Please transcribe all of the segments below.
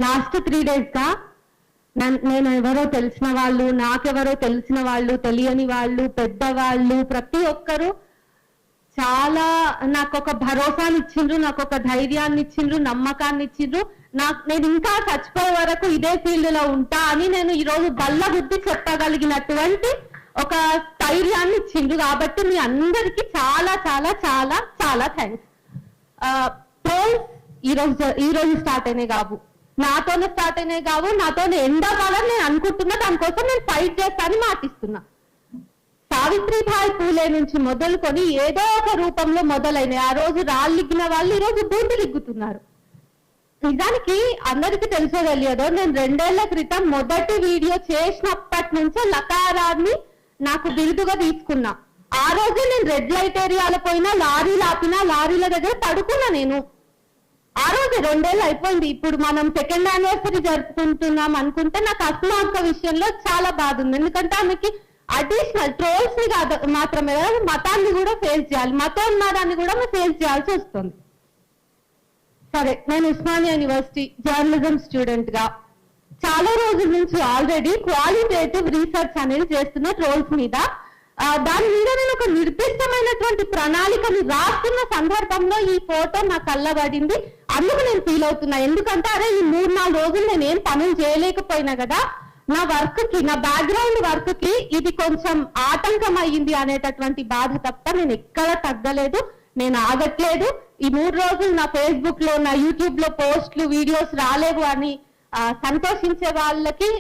Last 3 days గా నేను ఎవరో తెలిసిన వాళ్ళు, నాకెవరో తెలిసిన వాళ్ళు, తెలియని వాళ్ళు, పెద్దవాళ్ళు, ప్రతి ఒక్కరు చాలా నాకు ఒక భరోసాని ఇచ్చిండ్రు, నాకు ఒక ధైర్యాన్ని ఇచ్చిండ్రు, నమ్మకాన్ని ఇచ్చిండ్రు. నేను ఇంకా చచ్చిపోయే వరకు ఇదే ఫీల్డ్ లో ఉంటా అని నేను ఈరోజు బల్ల బుద్ధి చెప్పగలిగినటువంటి ఒక ధైర్యాన్ని ఇచ్చిండ్రు. కాబట్టి మీ అందరికీ చాలా చాలా చాలా చాలా థ్యాంక్స్. ట్రోల్స్ ఈ రోజు స్టార్ట్ అయినాయి కావు, నాతోనే స్టార్ట్ అయినాయి కావు, నాతోనే ఎండాకాలని నేను అనుకుంటున్నా, దానికోసం నేను ఫైట్ చేస్తానని మాటిస్తున్నా. సావిత్రిబాయి పూలే నుంచి మొదలుకొని ఏదో ఒక రూపంలో మొదలైనవి. ఆ రోజు రాళ్ళిగ్గిన వాళ్ళు ఈ రోజు బూందులిగ్గుతున్నారు. నిజానికి అందరికీ తెలుసో తెలియదో, నేను 2 ఏళ్ల క్రితం మొదటి వీడియో చేసినప్పటి నుంచే లకారాన్ని నాకు బిరుదుగా తీసుకున్నా. ఆ రోజే నేను రెడ్ లైట్ ఏరియాలో పోయినా, లారీలు ఆపినా, లారీల దగ్గర పడుకున్నా. నేను ఆ రోజు 2 ఏళ్ళు అయిపోయింది. ఇప్పుడు మనం 2nd anniversary జరుపుకుంటున్నాం అనుకుంటే నాకు అస్మాక విషయంలో చాలా బాధ ఉంది. ఎందుకంటే ఆమెకి అడిషనల్ ట్రోల్స్ ని కాదు మాత్రమే కాదు, మతాన్ని కూడా ఫేస్ చేయాలి, మతోన్మాదాన్ని కూడా ఫేస్ చేయాల్సి వస్తుంది. సరే, నేను ఉస్మానియా యూనివర్సిటీ జర్నలిజం స్టూడెంట్ గా చాలా రోజుల నుంచి ఆల్రెడీ క్వాలిటేటివ్ రీసెర్చ్ అనేది చేస్తున్న ట్రోల్స్ మీద. దాని మీద నేను ఒక నిర్దిష్టమైనటువంటి ప్రణాళికను రాస్తున్న సందర్భంలో ఈ ఫోటో నా కళ్ళబడింది. అందుకు నేను ఫీల్ అవుతున్నా. ఎందుకంటే అరే ఈ 3-4 రోజులు నేను ఏం పనులు చేయలేకపోయినా కదా, నా వర్క్ కి, నా బ్యాక్గ్రౌండ్ వర్క్ కి ఇది కొంచెం ఆటంకం అయ్యింది అనేటటువంటి బాధ తప్ప నేను ఎక్కడ తగ్గలేదు, నేను ఆగట్లేదు. ఈ 3 రోజులు నా ఫేస్బుక్ లో, నా యూట్యూబ్ లో పోస్టులు, వీడియోస్ రాలేవు అని సంతోషించే వాళ్ళకి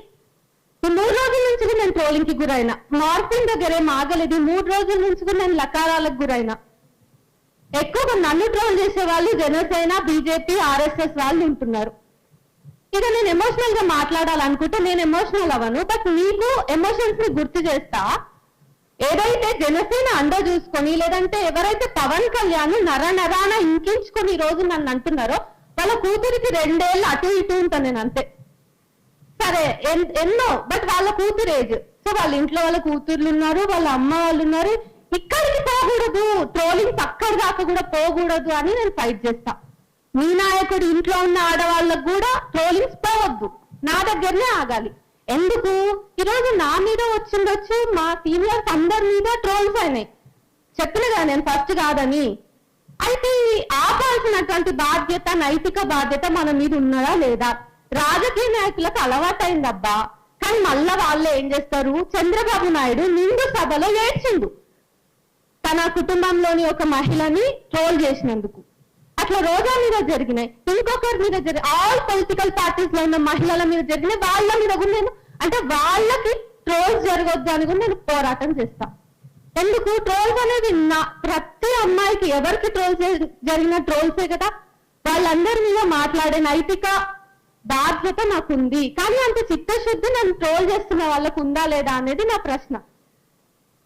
ఈ 3 రోజుల నుంచి కూడా నేను ట్రోలింగ్ కి గురైనా. మార్పింగ్ దగ్గర ఏం ఆగలేదు. 3 రోజుల నుంచి కూడా నేను లకారాలకు గురైనా. ఎక్కువగా నన్ను ట్రోల్ చేసే వాళ్ళు జనసేన, బీజేపీ, ఆర్ఎస్ఎస్ వాళ్ళు ఉంటున్నారు. ఇక నేను ఎమోషనల్ గా మాట్లాడాలనుకుంటే నేను ఎమోషనల్ అవ్వను. బట్ మీకు ఎమోషన్స్ ని గుర్తు చేస్తా. ఏదైతే జనసేన అండ చూసుకొని, లేదంటే ఎవరైతే పవన్ కళ్యాణ్ నరాన ఇంకించుకొని ఈ రోజు నన్ను అంటున్నారో, వాళ్ళ కూతురికి 2 ఏళ్ళు అటు ఇటు ఉంటాను నేను, అంతే. సరే, ఎన్నో, బట్ వాళ్ళ కూతురు ఏజ్. సో వాళ్ళ ఇంట్లో వాళ్ళ కూతుర్లు ఉన్నారు, వాళ్ళ అమ్మ వాళ్ళు ఉన్నారు. ఇక్కడికి పోకూడదు, ట్రోలింగ్ అక్కడి దాకా కూడా పోకూడదు అని నేను ఫైట్ చేస్తా. మీ నాయకుడు ఇంట్లో ఉన్న ఆడవాళ్ళకు కూడా ట్రోలింగ్స్ పోవద్దు, నా దగ్గరనే ఆగాలి. ఎందుకు ఈరోజు నా మీద వచ్చిండొచ్చు, మా సీనియర్స్ అందరి మీద ట్రోల్స్ అయినాయి. చెప్పినగా నేను ఫస్ట్ కాదని. అయితే ఆపాల్సినటువంటి బాధ్యత, నైతిక బాధ్యత మన మీద ఉన్నదా లేదా? రాజకీయ నాయకులకు అలవాటైందబ్బా. కానీ మళ్ళా వాళ్ళే ఏం చేస్తారు? చంద్రబాబు నాయుడు నిండు సభలో ఏడ్చిండు తన కుటుంబంలోని ఒక మహిళని ట్రోల్ చేసినందుకు. అట్లా రోజా మీద జరిగినాయి, ఇంకొకరి మీద జరిగినాయి, ఆల్ పొలిటికల్ పార్టీస్ లో ఉన్న మహిళల మీద జరిగినాయి, వాళ్ళ మీద కూడా నేను, అంటే వాళ్ళకి ట్రోల్స్ జరగొద్దు అని కూడా నేను పోరాటం చేస్తా. ఎందుకు? ట్రోల్స్ అనేది ప్రతి అమ్మాయికి, ఎవరికి ట్రోల్స్ జరిగిన ట్రోల్సే కదా. వాళ్ళందరి మీద మాట్లాడే నైతిక బాధ్యత నాకుంది. కానీ అంత చిత్తశుద్ధి నన్ను ట్రోల్ చేస్తున్న వాళ్ళకు ఉందా లేదా అనేది నా ప్రశ్న.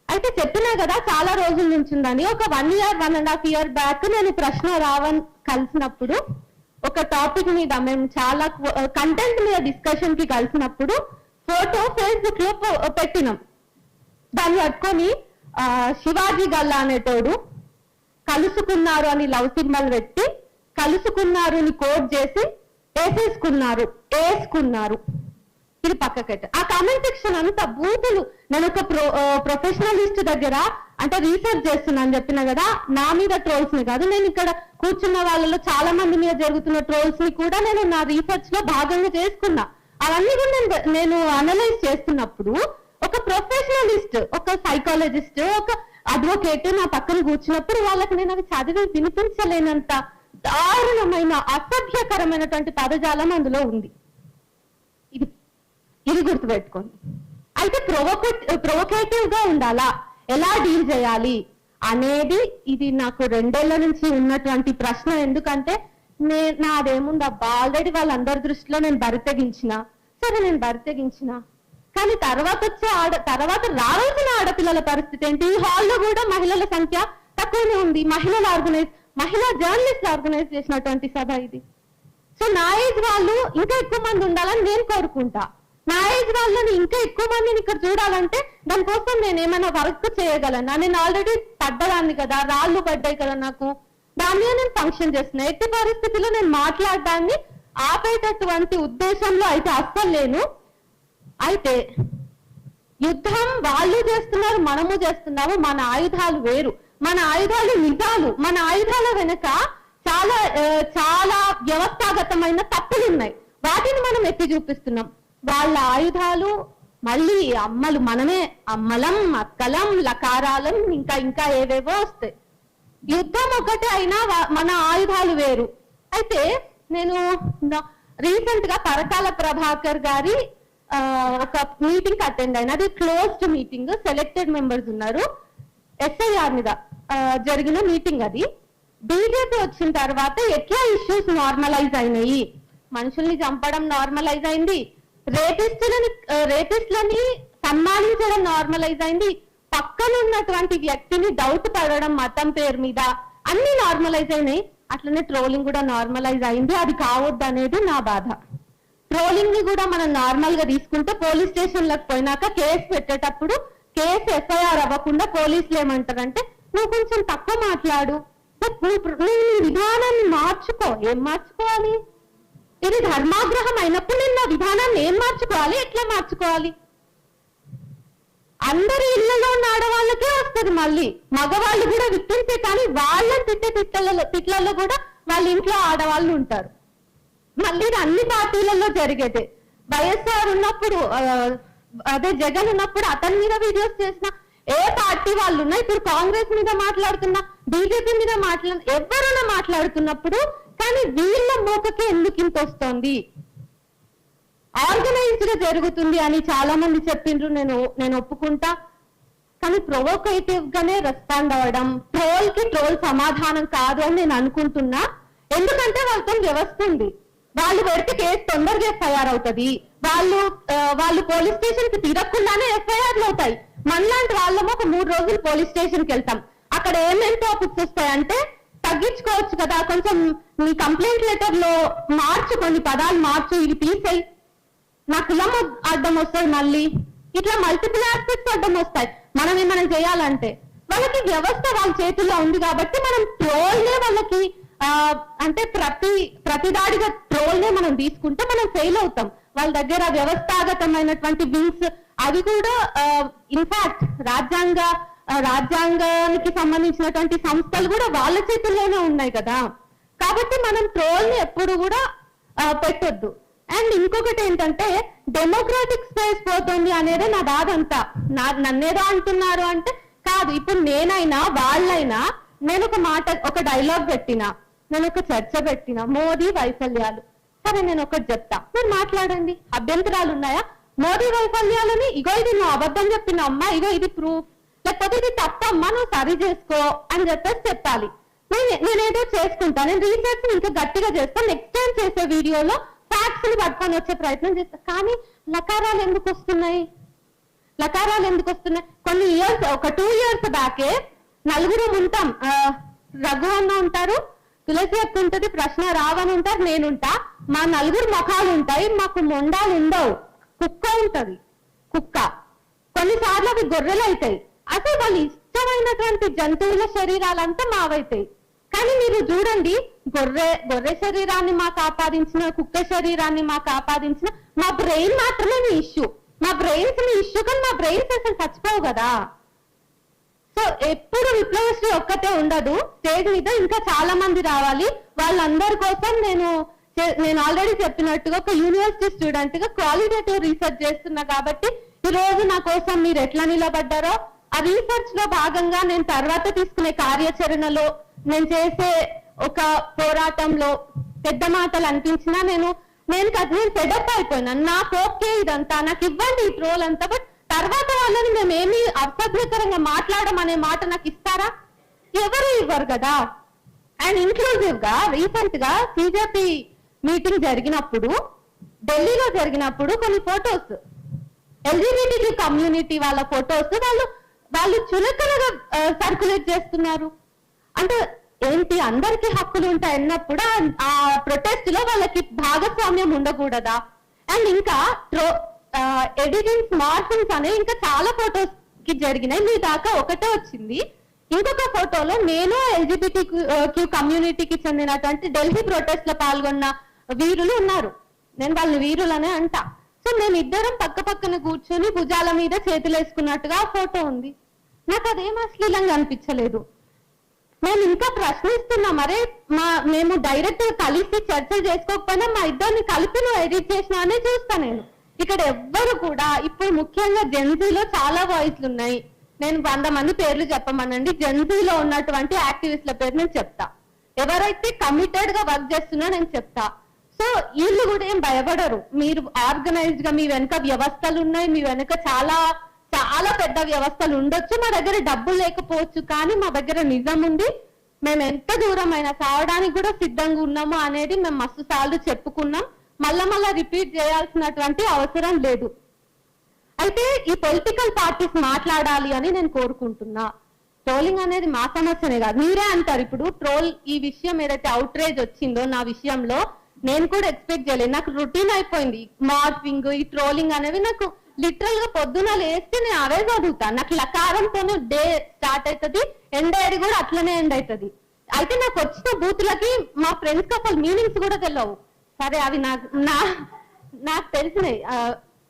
అయితే చెప్పినా కదా చాలా రోజుల నుంచి ఉందని. ఒక 1 year 1.5 year బ్యాక్ నేను ప్రశ్న రావణ్ కలిసినప్పుడు ఒక టాపిక్ మీద, మేము చాలా కంటెంట్ మీద డిస్కషన్ కి కలిసినప్పుడు ఫోటో ఫేస్బుక్ లో పెట్టినాం. దాన్ని పట్టుకొని శివాజీ గల్లా అనేటోడు కలుసుకున్నారు అని లవ్ సింబల్ పెట్టి, కలుసుకున్నారు అని కోట్ చేసి వేసుకున్నారు ఇది పక్కకెట్ట. ఆ కామెంట్ సెక్షన్ అంతా బూతులు. నేను ఒక ప్రొఫెషనలిస్ట్ దగ్గర అంటే రీసెర్చ్ చేస్తున్నాను చెప్పిన కదా, నా మీద ట్రోల్స్ ని కాదు, నేను ఇక్కడ కూర్చున్న వాళ్ళలో చాలా మంది మీద జరుగుతున్న ట్రోల్స్ ని కూడా నేను నా రీసెర్చ్ లో భాగంగా చేసుకున్నా. అవన్నీ కూడా నేను అనలైజ్ చేస్తున్నప్పుడు ఒక ప్రొఫెషనలిస్ట్, ఒక సైకాలజిస్ట్, ఒక అడ్వకేట్ నా పక్కన కూర్చున్నప్పుడు వాళ్ళకి నేను అవి చదివి వినిపించలేనంత దారుణమైన, అసభ్యకరమైనటువంటి పదజాలం అందులో ఉంది. ఇది గుర్తుపెట్టుకోండి. అయితే ప్రొవోకేటివ్ గా ఉండాలా, ఎలా డీల్ చేయాలి అనేది ఇది నాకు 2 ఏళ్ల నుంచి ఉన్నటువంటి ప్రశ్న. ఎందుకంటే నాదేముందబ్బా, ఆల్రెడీ వాళ్ళందరి దృష్టిలో నేను బరితెగించిన. సరే, నేను బరితెగించిన, కానీ తర్వాత రావాల్సిన ఆడపిల్లల పరిస్థితి ఏంటి? ఈ హాల్లో కూడా మహిళల సంఖ్య తక్కువనే ఉంది. మహిళా జర్నలిస్ట్ ఆర్గనైజ్ చేసినటువంటి సభ ఇది. సో నా ఏజ్ వాళ్ళు ఇంకా ఎక్కువ మంది ఉండాలని నేను కోరుకుంటా. నా ఏజ్ వాళ్ళని ఇంకా ఎక్కువ మందిని ఇక్కడ చూడాలంటే దానికోసం నేను ఏమైనా వర్క్ చేయగలనా? నేను ఆల్రెడీ పడ్డదాన్ని కదా, రాళ్ళు పడ్డాయి కదా నాకు, దాని మీద నేను ఫంక్షన్ చేస్తున్నా. ఎట్టి పరిస్థితిలో నేను మాట్లాడడాన్ని ఆపేటటువంటి ఉద్దేశంలో అయితే అస్సలు లేను. అయితే యుద్ధం వాళ్ళు చేస్తున్నారు, మనము చేస్తున్నాము. మన ఆయుధాలు వేరు, మన ఆయుధాలు నిజాలు. మన ఆయుధాల వెనుక చాలా చాలా వ్యవస్థాగతమైన తప్పులు ఉన్నాయి, వాటిని మనం ఎత్తి చూపిస్తున్నాం. వాళ్ళ ఆయుధాలు మళ్ళీ అమ్మలు మనమే, అమ్మలం, అక్కలం, లకారాలం, ఇంకా ఇంకా ఏవేవో వస్తాయి. యుద్ధం ఒకటే అయినా మన ఆయుధాలు వేరు. అయితే నేను రీసెంట్ గా పరకాల ప్రభాకర్ గారి ఒక మీటింగ్ అటెండ్ అయినా. అది క్లోజ్డ్ మీటింగ్, సెలెక్టెడ్ మెంబర్స్ ఉన్నారు. ఎస్ఐఆర్ మీద జరిగిన మీటింగ్ అది. బీజేపీ వచ్చిన తర్వాత ఎట్లా ఇష్యూస్ నార్మలైజ్ అయినాయి, మనుషుల్ని చంపడం నార్మలైజ్ అయింది, రేపిస్టులని సన్మానించడం నార్మలైజ్ అయింది, పక్కన ఉన్నటువంటి వ్యక్తిని డౌట్ పడడం మతం పేరు మీద, అన్ని నార్మలైజ్ అయినాయి. అట్లనే ట్రోలింగ్ కూడా నార్మలైజ్ అయింది. అది కావద్దు అనేది నా బాధ. ట్రోలింగ్ ని కూడా మనం నార్మల్ గా తీసుకుంటే పోలీస్ స్టేషన్లకు పోయినాక కేసు పెట్టేటప్పుడు కేసు ఎఫ్ఐఆర్ అవ్వకుండా పోలీసులు ఏమంటారంటే, నువ్వు కొంచెం తక్కువ మాట్లాడు, నువ్వు విధానాన్ని మార్చుకో. ఏం మార్చుకోవాలి? ఇది ధర్మాగ్రహం అయినప్పుడు నేను నా విధానాన్ని ఏం మార్చుకోవాలి, ఎట్లా మార్చుకోవాలి? అందరి ఇళ్లలో ఉన్న ఆడవాళ్ళకే వస్తుంది. మళ్ళీ మగవాళ్ళు కూడా విక్టిమ్సే, కానీ వాళ్ళని తిట్లలో కూడా వాళ్ళ ఇంట్లో ఆడవాళ్ళు ఉంటారు. మళ్ళీ ఇది అన్ని పార్టీలలో జరిగేదే. వైఎస్ఆర్ ఉన్నప్పుడు, అదే జగన్ ఉన్నప్పుడు అతని మీద వీడియోస్ చేసిన ఏ పార్టీ వాళ్ళు ఉన్నా, ఇప్పుడు కాంగ్రెస్ మీద మాట్లాడుతున్నా, బీజేపీ మీద ఎవరైనా మాట్లాడుతున్నప్పుడు, కానీ వీళ్ళ మోకకే ఎందుకు ఇంత వస్తోంది? ఆర్గనైజ్డ్ గా జరుగుతుంది అని చాలా మంది చెప్పిండ్రు, నేను ఒప్పుకుంటా. కానీ ప్రొవోకేటివ్ గానే రెస్పాండ్ అవ్వడం ట్రోల్ కి ట్రోల్ సమాధానం కాదు అని నేను అనుకుంటున్నా. ఎందుకంటే వాళ్ళతో వ్యవస్థ ఉంది, వాళ్ళు పెడితే కేసు తొందరగా ఎఫ్ఐఆర్ అవుతుంది, వాళ్ళు పోలీస్ స్టేషన్ కి తిరగకుండానే ఎఫ్ఐఆర్లు అవుతాయి. మనలాంటి వాళ్ళము ఒక 3 రోజులు పోలీస్ స్టేషన్ కి వెళ్తాం, అక్కడ ఏమేమి టాపిక్స్ వస్తాయంటే, తగ్గించుకోవచ్చు కదా, కొంచెం నీ కంప్లైంట్ లెటర్ లో మార్చు, కొన్ని పదాలు మార్చు, ఇది తీసేయి, నా కులం అడ్డం వస్తుంది, మళ్ళీ ఇట్లా మల్టిపుల్ ఆస్పెక్ట్స్ అడ్డం వస్తాయి. మనం ఏమైనా చేయాలంటే వాళ్ళకి వ్యవస్థ వాళ్ళ చేతుల్లో ఉంది కాబట్టి మనం ట్రోల్నే వాళ్ళకి అంటే ప్రతిదాడిగా ట్రోల్నే మనం తీసుకుంటే మనం ఫెయిల్ అవుతాం. వాళ్ళ దగ్గర వ్యవస్థాగతమైనటువంటి వింగ్స్ అవి కూడా ఇన్ఫాక్ట్ రాజ్యాంగానికి సంబంధించినటువంటి సంస్థలు కూడా వాళ్ళ చేతుల్లోనే ఉన్నాయి కదా. కాబట్టి మనం ట్రోల్ ని ఎప్పుడు కూడా పెట్టొద్దు. అండ్ ఇంకొకటి ఏంటంటే, డెమోక్రాటిక్ స్పేస్ పోతుంది అనేది నా బాధ అంతా. నన్నేదో అంటున్నారు అంటే కాదు. ఇప్పుడు నేనైనా వాళ్ళైనా, నేను ఒక డైలాగ్ పెట్టినా, నేను ఒక చర్చ పెట్టినా, మోదీ వైఫల్యాలు, సరే నేను ఒకటి చెప్తా, మీరు మాట్లాడండి, అభ్యంతరాలు ఉన్నాయా? మోదీ వైఫల్యాలని, ఇగో ఇది నువ్వు అబద్ధం చెప్పిన అమ్మా, ఇగో ఇది ప్రూఫ్, లేకపోతే ఇది తప్పమ్మా, నువ్వు సరి చేసుకో అని చెప్పాలి. నేనేదో చేసుకుంటా, నేను రీసెర్చ్ ఇంకా గట్టిగా చేస్తాను. నెక్స్ట్ టైం చేసే వీడియోలో ఫ్యాక్ట్స్ ని పట్టుకొని వచ్చే ప్రయత్నం చేస్తా. కానీ లకారాలు ఎందుకు వస్తున్నాయి? కొన్ని ఇయర్స్, ఒక 2 years బ్యాకే నలుగురు ఉంటాం. రఘు అన్న ఉంటారు, తులసి అక్క ఉంటది, ప్రశ్న రావని ఉంటారు, నేనుంటా. మా నలుగురు ముఖాలు ఉంటాయి, మాకు మొండాలు ఉండవు. కుక్క ఉంటది, కుక్క. కొన్నిసార్లు అవి గొర్రెలు అవుతాయి. అసలు వాళ్ళు ఇష్టమైనటువంటి జంతువుల శరీరాలంతా మావైతాయి. కానీ మీరు చూడండి, గొర్రె శరీరాన్ని మాకు ఆపాదించిన, కుక్క శరీరాన్ని మాకు ఆపాదించిన, మా బ్రెయిన్ మాత్రమే మీ ఇష్యూ. మా బ్రెయిన్స్ మీ ఇష్యూ, కానీ మా బ్రెయిన్స్ అసలు చచ్చిపోవు కదా. సో ఎప్పుడు విప్లవశ్రీ ఒక్కటే ఉండదు, స్టేజ్ మీద ఇంకా చాలా మంది రావాలి. వాళ్ళందరి కోసం నేను ఆల్రెడీ చెప్పినట్టుగా ఒక యూనివర్సిటీ స్టూడెంట్ గా క్వాలిటేటివ్ రీసెర్చ్ చేస్తున్నా. కాబట్టి ఈ రోజు నా కోసం మీరు ఎట్లా నిలబడ్డారో, ఆ రీసెర్చ్ లో భాగంగా నేను తర్వాత తీసుకునే కార్యాచరణలో, నేను చేసే ఒక పోరాటంలో పెద్ద మాటలు అనిపించినా నేను ఫెడప్ అయిపోయినా. నాకు ఓకే ఇదంతా, నాకు ఇవ్వండి ఈ ట్రోల్ అంతా, బట్ తర్వాత వాళ్ళని మేమేమి అసభ్యకరంగా మాట్లాడడం అనే మాట నాకు ఇస్తారా? ఎవరు ఇవ్వరు కదా. అండ్ ఇంక్లూజివ్ గా రీసెంట్ గా సిజెపి మీటింగ్ జరిగినప్పుడు, ఢిల్లీలో జరిగినప్పుడు కొన్ని ఫొటోస్, ఎల్జిబిటి కమ్యూనిటీ వాళ్ళ ఫొటోస్ వాళ్ళు చులకనగా సర్క్యులేట్ చేస్తున్నారు. అంటే ఏంటి, అందరికీ హక్కులు ఉంటాయి అన్నప్పుడు ఆ ప్రొటెస్ట్ లో వాళ్ళకి భాగస్వామ్యం ఉండకూడదా? అండ్ ఇంకా ఎడిటింగ్ స్మార్ట్ఫోన్స్ అనే ఇంకా చాలా ఫొటోస్ కి జరిగినాయి. మీ దాకా ఒకటే వచ్చింది. ఇంకొక ఫోటోలో నేను ఎల్జిబిటి కమ్యూనిటీకి చెందినటువంటి ఢిల్లీ ప్రొటెస్ట్ లో పాల్గొన్న వీరులు ఉన్నారు, నేను వాళ్ళని వీరులనే అంటా. సో మేము ఇద్దరం పక్క పక్కన కూర్చొని భుజాల మీద చేతులు వేసుకున్నట్టుగా ఫోటో ఉంది. నాకు అదేం అశ్లీలంగా అనిపించలేదు. మేము ఇంకా ప్రశ్నిస్తున్నాం, అరే మేము డైరెక్ట్ కలిసి చర్చలు చేసుకోకపోయినా మా ఇద్దరిని కలిపి నువ్వు ఎడిట్ చేసినా అనే చూస్తా నేను. ఇక్కడ ఎవ్వరు కూడా ఇప్పుడు ముఖ్యంగా జెన్జీలో చాలా వాయిస్లు ఉన్నాయి. నేను 100 మంది పేర్లు చెప్పమనండి, జెన్జీలో ఉన్నటువంటి యాక్టివిస్ట్ల పేరు నేను చెప్తా. ఎవరైతే కమిటెడ్ గా వర్క్ చేస్తున్నా నేను చెప్తా. సో వీళ్ళు కూడా ఏం భయపడరు. మీరు ఆర్గనైజ్డ్ గా మీ వెనక వ్యవస్థలు ఉన్నాయి, మీ వెనక చాలా చాలా పెద్ద వ్యవస్థలు ఉండొచ్చు. మా దగ్గర డబ్బులు లేకపోవచ్చు, కానీ మా దగ్గర నిజం ఉంది. మేము ఎంత దూరం అయినా సావడానికి కూడా సిద్ధంగా ఉన్నాము అనేది మేము మస్తు సార్లు చెప్పుకున్నాం. మళ్ళా రిపీట్ చేయాల్సినటువంటి అవసరం లేదు. అయితే ఈ పొలిటికల్ పార్టీస్ మాట్లాడాలి అని నేను కోరుకుంటున్నా. ట్రోలింగ్ అనేది మా సమస్యనే కాదు, మీరే అంటారు. ఇప్పుడు ట్రోల్ ఈ విషయం ఏదైతే అవుట్రేజ్ వచ్చిందో నా విషయంలో నేను కూడా ఎక్స్పెక్ట్ చేయలేదు. నాకు రొటీన్ అయిపోయింది మార్పింగ్, ఈ ట్రోలింగ్ అనేవి. నాకు లిటరల్ గా పొద్దున లేస్తే నేను అవే చదువుతాను. నాకు లకారంతోనే డే స్టార్ట్ అవుతుంది, ఎండ్ అయ్యేది కూడా అట్లనే ఎండ్ అవుతుంది. అయితే నాకు వచ్చిన బూతులకి మా ఫ్రెండ్స్ కి అసలు మీనింగ్స్ కూడా తెలియవు. సరే అవి నాకు తెలిసినాయి,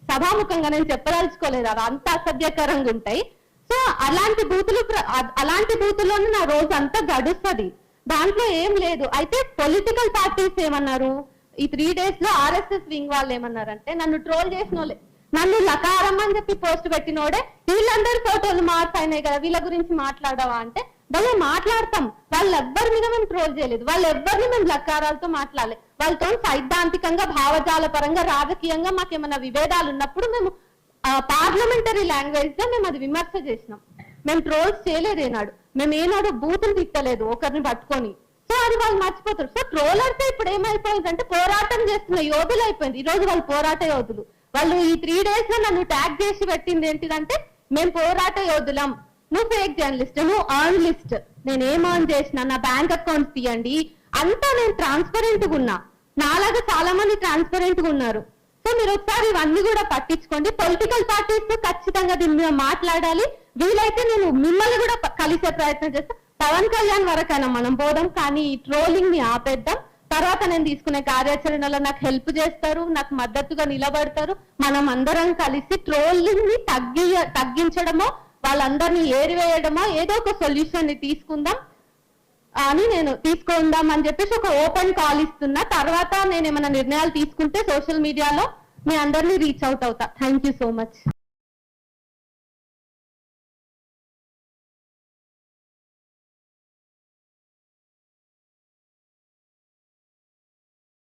సభాముఖంగా నేను చెప్పదలుచుకోలేదు, అవి అంత అసభ్యకరంగా ఉంటాయి. సో అలాంటి బూతుల్లోనే నా రోజు అంతా గడుస్తుంది, దాంట్లో ఏం లేదు. అయితే పొలిటికల్ పార్టీస్ ఏమన్నారు, ఈ 3 days లో RSS వింగ్ వాళ్ళు ఏమన్నారంటే, నన్ను ట్రోల్ చేసిన వాళ్ళే, నన్ను లకారం అని చెప్పి పోస్ట్ పెట్టినోడే వీళ్ళందరి ఫోటోలు మార్చైనాయి కదా, వీళ్ళ గురించి మాట్లాడవా అంటే, భలే మాట్లాడతాం. వాళ్ళెవ్వరి మీద మేము ట్రోల్ చేయలేదు, వాళ్ళెవ్వరిని మేము లకారాలతో మాట్లాడలేదు. వాళ్ళతో సైద్ధాంతికంగా, భావజాల పరంగా, రాజకీయంగా మాకేమైనా విభేదాలు ఉన్నప్పుడు మేము పార్లమెంటరీ లాంగ్వేజ్ లో మేము అది విమర్శ చేసినాం. మేము ట్రోల్స్ చేయలేదు ఏనాడు, మేము ఏనాడు బూతులు తిట్టలేదు ఒకరిని పట్టుకొని. సో అది వాళ్ళు మర్చిపోతారు. సో ట్రోలర్స్ ఇప్పుడు ఏమైపోయిందంటే పోరాటం చేస్తున్న యోధులు అయిపోయింది. ఈ రోజు వాళ్ళు పోరాట యోధులు. వాళ్ళు ఈ 3 days లో నన్ను ట్యాగ్ చేసి పెట్టింది ఏంటిదంటే, మేము పోరాట యోధులం, నువ్వు ఫేక్ జర్నలిస్ట్, నువ్వు ఆన్ లిస్ట్. నేను ఏం ఆన్ చేసినా, నా బ్యాంక్ అకౌంట్ తీయండి, అంతా నేను ట్రాన్స్పరెంట్ గా ఉన్నా. నాలాగా చాలా మంది ట్రాన్స్పరెంట్ గా ఉన్నారు. సో మీరు ఒకసారి ఇవన్నీ కూడా పట్టించుకోండి. పొలిటికల్ పార్టీస్ ఖచ్చితంగా దీని మీద మాట్లాడాలి. వీలైతే నేను మిమ్మల్ని కూడా కలిసే ప్రయత్నం చేస్తా. పవన్ కళ్యాణ్ వరకైనా మనం పోదాం, కానీ ఈ ట్రోలింగ్ ని ఆపేద్దాం. తర్వాత నేను తీసుకునే కార్యాచరణలో నాకు హెల్ప్ చేస్తారు, నాకు మద్దతుగా నిలబడతారు. మనం అందరం కలిసి ట్రోలింగ్ ని తగ్గించడమో, వాళ్ళందరినీ ఏరివేయడమో, ఏదో ఒక సొల్యూషన్ ని తీసుకుందాం అని చెప్పేసి ఒక ఓపెన్ కాల్ ఇస్తున్నా. తర్వాత నేను ఏమైనా నిర్ణయాలు తీసుకుంటే సోషల్ మీడియాలో మీ అందరినీ రీచ్ అవుట్ అవుతా. Thank you so much.